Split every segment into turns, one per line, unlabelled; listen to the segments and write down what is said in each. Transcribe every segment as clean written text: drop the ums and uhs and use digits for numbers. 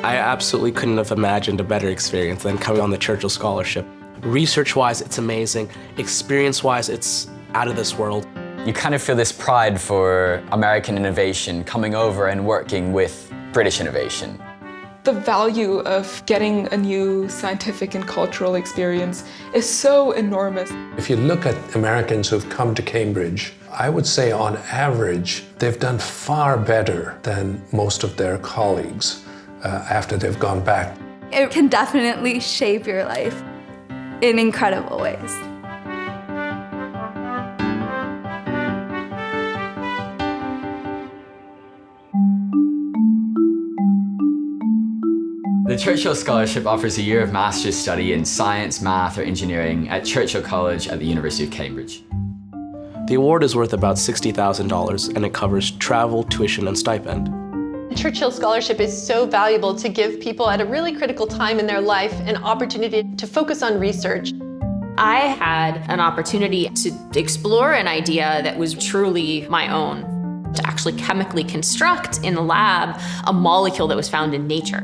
I absolutely couldn't have imagined a better experience than coming on the Churchill Scholarship. Research-wise, it's amazing. Experience-wise, it's out of this world.
You kind of feel this pride for American innovation coming over and working with British innovation.
The value of getting a new scientific and cultural experience is so enormous.
If you look at Americans who've come to Cambridge, I would say on average, they've done far better than most of their colleagues after they've gone back.
It can definitely shape your life in incredible ways.
The Churchill Scholarship offers a year of master's study in science, math, or engineering at Churchill College at the University of Cambridge.
The award is worth about $60,000 and it covers travel, tuition, and stipend.
The Churchill Scholarship is so valuable to give people at a really critical time in their life an opportunity to focus on research.
I had an opportunity to explore an idea that was truly my own, to actually chemically construct in the lab a molecule that was found in nature.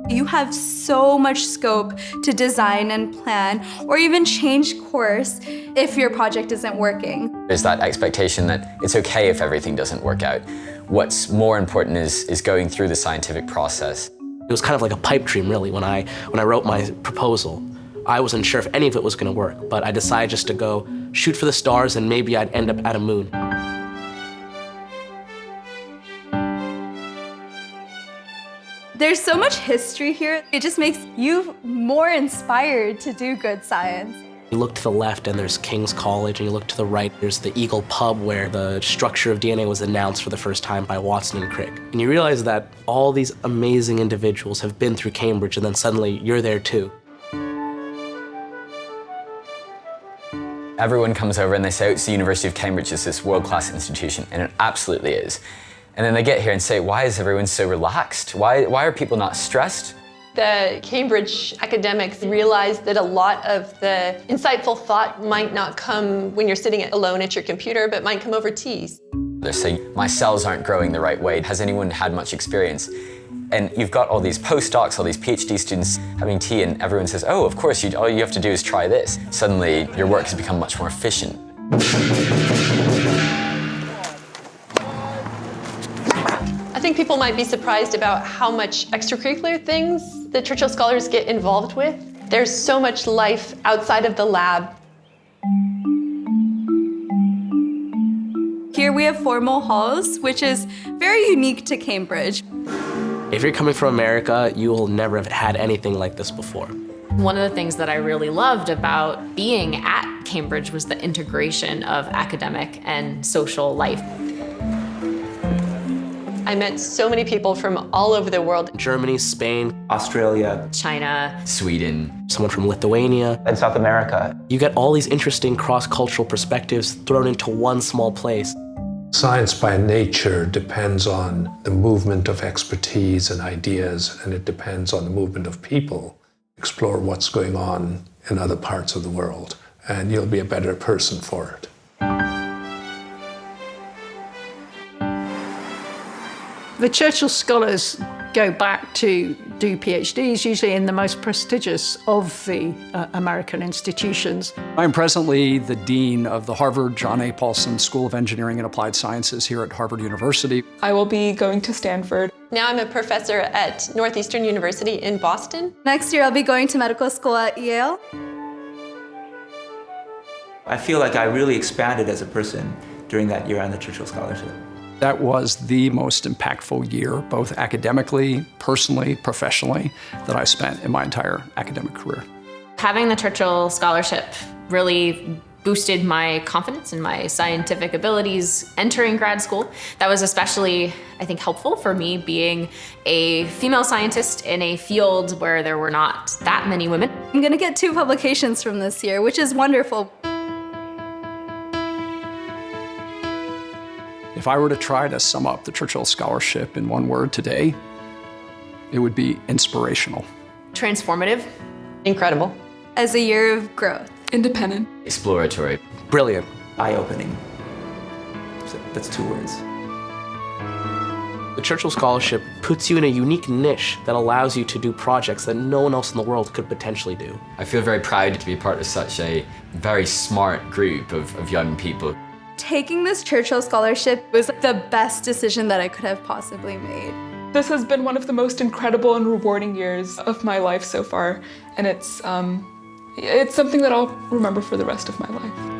You have so much scope to design and plan, or even change course if your project isn't working.
There's that expectation that it's okay if everything doesn't work out. What's more important is going through the scientific process.
It was kind of like a pipe dream, really, when I wrote my proposal. I wasn't sure if any of it was going to work, but I decided just to go shoot for the stars and maybe I'd end up at a moon.
There's so much history here. It just makes you more inspired to do good science.
You look to the left and there's King's College, and you look to the right, there's the Eagle Pub where the structure of DNA was announced for the first time by Watson and Crick. And you realize that all these amazing individuals have been through Cambridge, and then suddenly you're there too.
Everyone comes over and they say, oh, it's the University of Cambridge, it's this world-class institution, and it absolutely is. And then they get here and say, why is everyone so relaxed? Why are people not stressed?
The Cambridge academics realized that a lot of the insightful thought might not come when you're sitting alone at your computer, but might come over teas.
They're saying, my cells aren't growing the right way. Has anyone had much experience? And you've got all these postdocs, all these PhD students having tea, and everyone says, oh, of course, all you have to do is try this. Suddenly, your work has become much more efficient.
I think people might be surprised about how much extracurricular things the Churchill Scholars get involved with. There's so much life outside of the lab.
Here we have formal halls, which is very unique to Cambridge.
If you're coming from America, you will never have had anything like this before.
One of the things that I really loved about being at Cambridge was the integration of academic and social life.
I met so many people from all over the world.
Germany, Spain,
Australia,
China,
Sweden,
someone from Lithuania,
and South America.
You get all these interesting cross-cultural perspectives thrown into one small place.
Science by nature depends on the movement of expertise and ideas, and it depends on the movement of people. Explore what's going on in other parts of the world, and you'll be a better person for it.
The Churchill Scholars go back to do PhDs, usually in the most prestigious of the American institutions.
I'm presently the Dean of the Harvard John A. Paulson School of Engineering and Applied Sciences here at Harvard University.
I will be going to Stanford.
Now I'm a professor at Northeastern University in Boston.
Next year I'll be going to medical school at Yale.
I feel like I really expanded as a person during that year on the Churchill Scholarship.
That was the most impactful year, both academically, personally, professionally, that I spent in my entire academic career.
Having the Churchill Scholarship really boosted my confidence in my scientific abilities entering grad school. That was especially, I think, helpful for me being a female scientist in a field where there were not that many women.
I'm gonna get 2 publications from this year, which is wonderful.
If I were to try to sum up the Churchill Scholarship in one word today, it would be inspirational.
Transformative.
Incredible.
As a year of growth.
Independent.
Exploratory.
Brilliant.
Eye-opening. That's 2 words.
The Churchill Scholarship puts you in a unique niche that allows you to do projects that no one else in the world could potentially do.
I feel very proud to be part of such a very smart group of young people.
Taking this Churchill Scholarship was the best decision that I could have possibly made.
This has been one of the most incredible and rewarding years of my life so far, and it's something that I'll remember for the rest of my life.